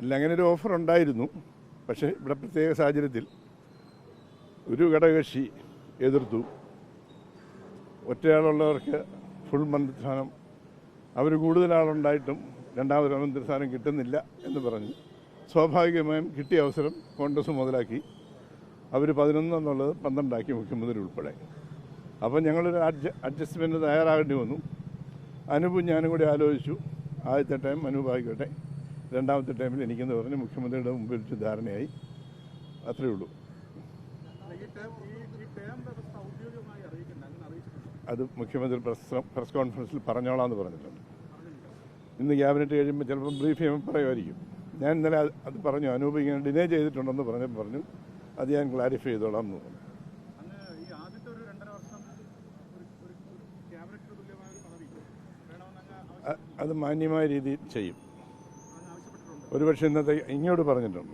ഇല്ല, അങ്ങനെ ഒരു ഓഫർ ഉണ്ടായിരുന്നു. പക്ഷേ ഇവിടെ പ്രത്യേക സാഹചര്യത്തിൽ ഒരു ഘടകകക്ഷി എതിർത്തു. ഒറ്റയാളുള്ളവർക്ക് ഫുൾ മന്ത്രിസ്ഥാനം, അവർ കൂടുതൽ ആളുണ്ടായിട്ടും രണ്ടാമതൊരു മന്ത്രിസ്ഥാനം കിട്ടുന്നില്ല എന്ന് പറഞ്ഞു. സ്വാഭാവികമായും കിട്ടിയ അവസരം കോൺഗ്രസ് മുതലാക്കി അവർ 11 എന്നുള്ളത് 12 മുഖ്യമന്ത്രി ഉൾപ്പെടെ. അപ്പോൾ ഞങ്ങളൊരു അഡ്ജസ്റ്റ്മെൻറ്റ് തയ്യാറാകേണ്ടി വന്നു. അനൂപും ഞാനും കൂടി ആലോചിച്ചു. ആദ്യത്തെ ടൈം അനൂപ് ആയിക്കോട്ടെ, രണ്ടാമത്തെ ടൈമിൽ എനിക്കെന്ന് പറഞ്ഞ് മുഖ്യമന്ത്രിയുടെ മുമ്പിൽ വെച്ച് ധാരണയായി. അത്രയേ ഉള്ളൂ. അത് മുഖ്യമന്ത്രി പ്രസ് കോൺഫറൻസിൽ പറഞ്ഞോളാമെന്ന് പറഞ്ഞിട്ടുണ്ട്. ഇന്ന് ക്യാബിനറ്റ് കഴിയുമ്പോൾ ചിലപ്പോൾ ബ്രീഫ് ചെയ്യുമ്പോൾ പറയുമായിരിക്കും. ഞാൻ ഇന്നലെ അത് പറഞ്ഞു, അനൂപ് ഇങ്ങനെ ഡിനേ ചെയ്തിട്ടുണ്ടെന്ന് പറഞ്ഞു. അത് ഞാൻ ക്ലാരിഫൈ ചെയ്തോളാം എന്ന് പറഞ്ഞു. അത് മാന്യമായ രീതിയിൽ ചെയ്യും. ഒരുപക്ഷെ ഇന്നത്തെ ഇങ്ങോട്ട് പറഞ്ഞതാണ്.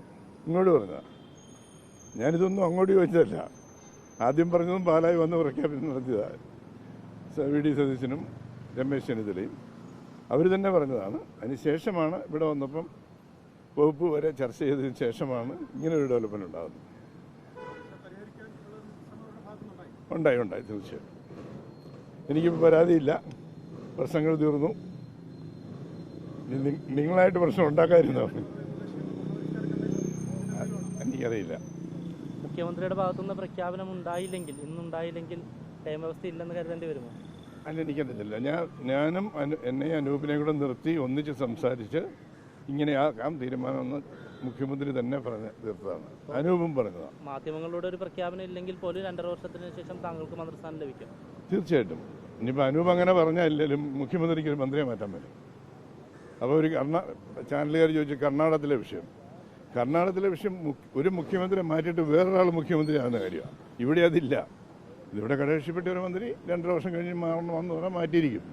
ഞാനിതൊന്നും അങ്ങോട്ട് ചോദിച്ചതല്ല. ആദ്യം പറഞ്ഞതും പാലായി വന്ന് പ്രഖ്യാപനം നടത്തിയതാണ്. വി.ഡി. സതീശനും രമേശ് ചെന്നിത്തലയും അവർ തന്നെ പറഞ്ഞതാണ്. അതിനുശേഷമാണ് ഇവിടെ വന്നപ്പം വകുപ്പ് വരെ ചർച്ച ചെയ്തതിന് ശേഷമാണ് ഇങ്ങനൊരു ഡെവലപ്മെൻറ്റ് ഉണ്ടാകുന്നത്. ഉണ്ടായി തീർച്ചയായും. എനിക്കിപ്പോൾ പരാതിയില്ല, പ്രശ്നങ്ങൾ തീർന്നു. നിങ്ങളായിട്ട് പ്രശ്നം ഉണ്ടാക്കാതിരുന്നോ? എനിക്കറിയില്ല. മുഖ്യമന്ത്രിയുടെ ഭാഗത്തുനിന്ന് പ്രഖ്യാപനം ഇന്നുണ്ടായില്ലെങ്കിൽ ടൈം വ്യവസ്ഥ ഇല്ലെന്ന് കരുതേണ്ടി വരുമോ? അല്ല, എനിക്കറിയില്ല. ഞാനും എന്നെ അനൂപിനെ കൂടെ നിർത്തി ഒന്നിച്ച് സംസാരിച്ച് ഇങ്ങനെയാക്കാം തീരുമാനമെന്ന് മുഖ്യമന്ത്രി തന്നെ തീർത്തതാണ്. അനൂപും പറഞ്ഞതാണ്. മാധ്യമങ്ങളുടെ ഒരു പ്രഖ്യാപനം ഇല്ലെങ്കിൽ പോലും 2.5 വർഷത്തിന് ശേഷം താങ്കൾക്ക് മന്ത്രിസ്ഥാനം ലഭിക്കും. തീർച്ചയായിട്ടും. ഇനിയിപ്പോൾ അനൂപ് അങ്ങനെ പറഞ്ഞാലും മുഖ്യമന്ത്രിക്ക് ഒരു മന്ത്രിയെ മാറ്റാൻ പറ്റും. അപ്പോൾ ഒരു ചാനലുകാർ ചോദിച്ചു കർണാടകത്തിലെ വിഷയം ഒരു മുഖ്യമന്ത്രിയെ മാറ്റിയിട്ട് വേറൊരാൾ മുഖ്യമന്ത്രിയാകുന്ന കാര്യമാണ്. ഇവിടെ അതില്ല. ഇതിവിടെ ഘടകകക്ഷിപ്പെട്ട ഒരു മന്ത്രി 2.5 വർഷം കഴിഞ്ഞ് മാറണമെന്ന് പറഞ്ഞാൽ മാറ്റിയിരിക്കും.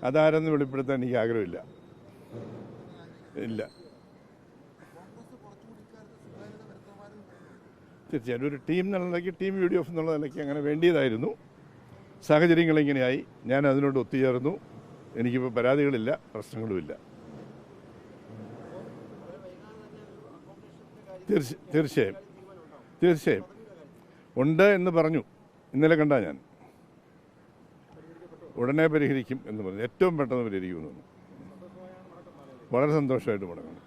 അതാരെന്ന് വെളിപ്പെടുത്താൻ എനിക്ക് ആഗ്രഹമില്ല. തീർച്ചയായിട്ടും ഒരു ടീം എന്നുള്ള നിലയ്ക്ക്, ടീം UDF എന്നുള്ള നിലയ്ക്ക് അങ്ങനെ വേണ്ടിയതായിരുന്നു. സാഹചര്യങ്ങളിങ്ങനെയായി. ഞാൻ അതിനോട് ഒത്തുചേർന്നു. എനിക്കിപ്പോൾ പരാതികളില്ല, പ്രശ്നങ്ങളുമില്ല. തീർച്ചയായും ഉണ്ട് എന്ന് പറഞ്ഞു. ഇന്നലെ കണ്ടാ ഞാൻ. ഉടനെ പരിഹരിക്കും എന്ന് പറഞ്ഞു. ഏറ്റവും പെട്ടെന്ന് പരിഹരിക്കുമെന്ന് പറഞ്ഞു. വളരെ സന്തോഷമായിട്ട് മടങ്ങുന്നു.